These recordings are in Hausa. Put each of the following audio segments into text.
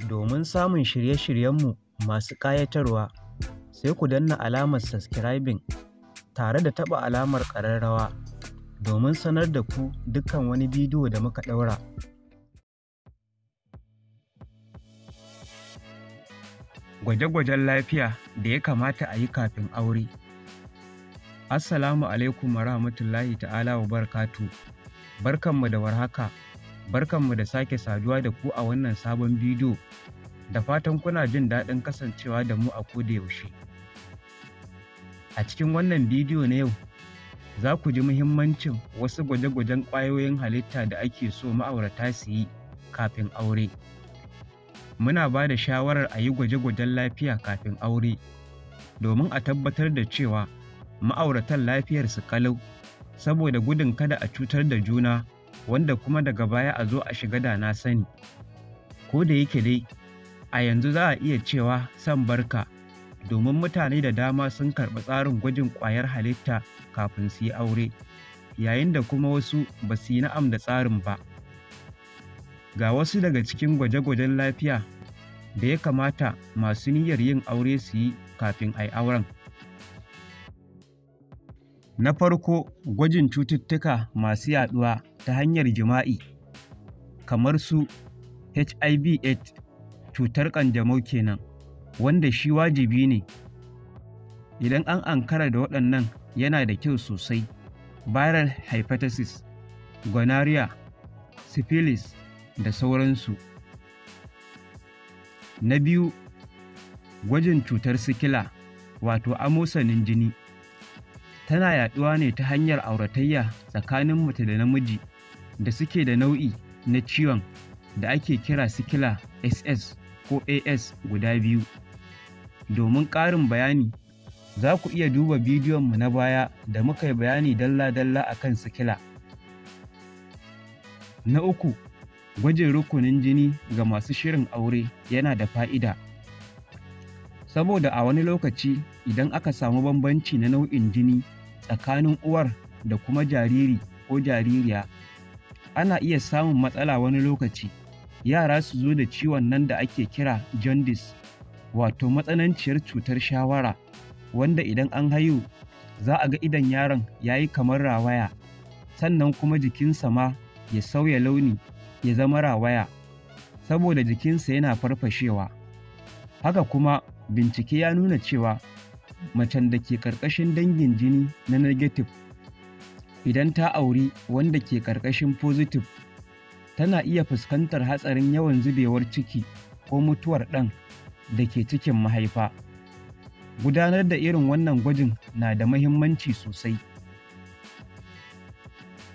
Domin samun shirye-shiryenmu masu ƙayatarwa, sai ku danna alamar subscribing tare da taɓa alamar ƙararrawa domin sanar da ku dukkan wani bidiyo da muka ɗaura. Gwaje-gwajen lafiya da ya kamata a yi kafin aure. Assalamu alaikum wa rahmatullahi ta'ala wa barakatuh. Barkanmu da warhaka. Barkanmu da sake saduwa da ku a wannan sabon bidiyo. Da fatan kuna jin daɗin kasancewa da mu a koda yaushe. A cikin wannan bidiyo na yau, za ku ji muhimmancin wasu gwaje-gwajen ƙwayoyin halitta da ake so ma'aurata su yi kafin aure. Muna ba da shawarar a yi gwaje-gwajen lafiya kafin aure domin a tabbatar da cewa ma'auratan lafiyarsu ƙalau, saboda gudun kada a cutar da juna wanda kuma daga baya a zo a shiga da na sani. Ko da yake dai a yanzu za a iya cewa san barka, domin mutane da dama sun karɓi tsarin gwajin ƙwayar halitta kafin su yi aure, yayin da kuma wasu ba su yi na'am da tsarin ba. Ga wasu daga cikin gwaje-gwajen lafiya da ya kamata masu niyyar yin aure su yi kafin a yi auren. Na farko, gwajin cututtuka masu yaɗuwa ta hanyar jima'i kamar su HIV/AIDS, cutar ƙanjamau kenan, wanda shi wajibi ne. Idan an ankara da waɗannan yana da kyau sosai. Viral hepatitis, gonorrhea, syphilis da sauransu. Na biyu, gwajin cutar sikila wato amosanin jini. Tana yaɗuwa ne ta hanyar auratayya tsakanin mace da namiji da suke da nau'i na ciwon da ake kira sikila SS ko AS guda biyu. Domin ƙarin bayani, za ku iya duba bidiyonmu na baya da muka yi bayani dalla-dalla a kan sikila. Na uku, gwajin rukunin jini ga masu shirin aure yana da fa'ida, saboda a wani lokaci idan aka samu bambanci na nau'in jini tsakanin uwar da kuma jariri ko jaririya, ana iya samun matsala wani lokaci. Yara su zo da ciwon nan da ake kira jaundice, wato matsananciyar cutar shawara, wanda idan an haihu za a ga idon yaron ya yi kamar rawaya, sannan kuma jikinsa ma ya sauya launi ya zama rawaya, saboda jikinsa yana farfashewa. Haka kuma bincike ya nuna cewa macen da ke ƙarƙashin dangin jini na negative, idan ta auri wanda ke ƙarƙashin positive, tana iya fuskantar hatsarin yawan zubewar ciki ko mutuwar ɗan da ke cikin mahaifa. Gudanar da irin wannan gwajin na da muhimmanci sosai.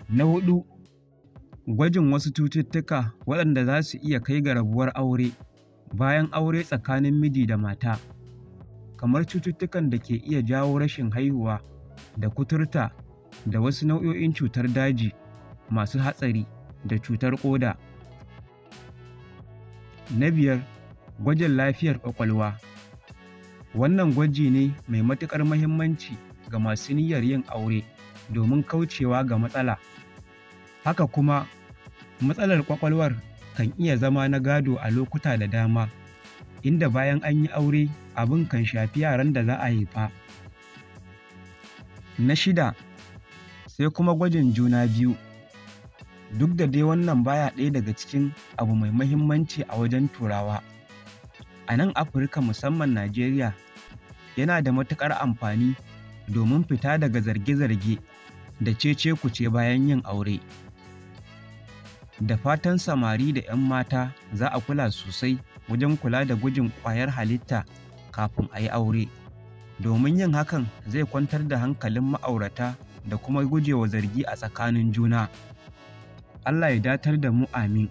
Na huɗu, gwajin wasu cututtuka waɗanda za su iya kai ga rabuwar aure bayan aure tsakanin miji da mata, kamar cututtukan da ke iya jawo rashin haihuwa da kuturta da wasu nau'o'in cutar daji masu hatsari da cutar ƙoda. Na biyar, gwajin lafiyar ƙwaƙwalwa. Wannan gwaji ne mai matuƙar muhimmanci ga masu niyyar yin aure domin kaucewa ga matsala. Haka kuma matsalar ƙwaƙwalwar kan iya zama na gado a lokuta da dama, inda bayan an yi aure abin kan shafi yaran da za a haifa. Na shida, sai kuma gwajin juna biyu. Duk da dai wannan baya ɗaya daga cikin abu mai muhimmanci a wajen Turawa, a nan Afirka musamman Najeriya yana da matuƙar amfani domin fita daga zarge-zarge da cece-kuce bayan yin aure. Da fatan samari da 'yan mata za a kula sosai wajen kula da gwajin ƙwayar halitta kafin a yi aure, domin yin hakan zai kwantar da hankalin ma'aurata da kuma gujewa zargi a tsakanin juna. Allah ya datar da mu, amin.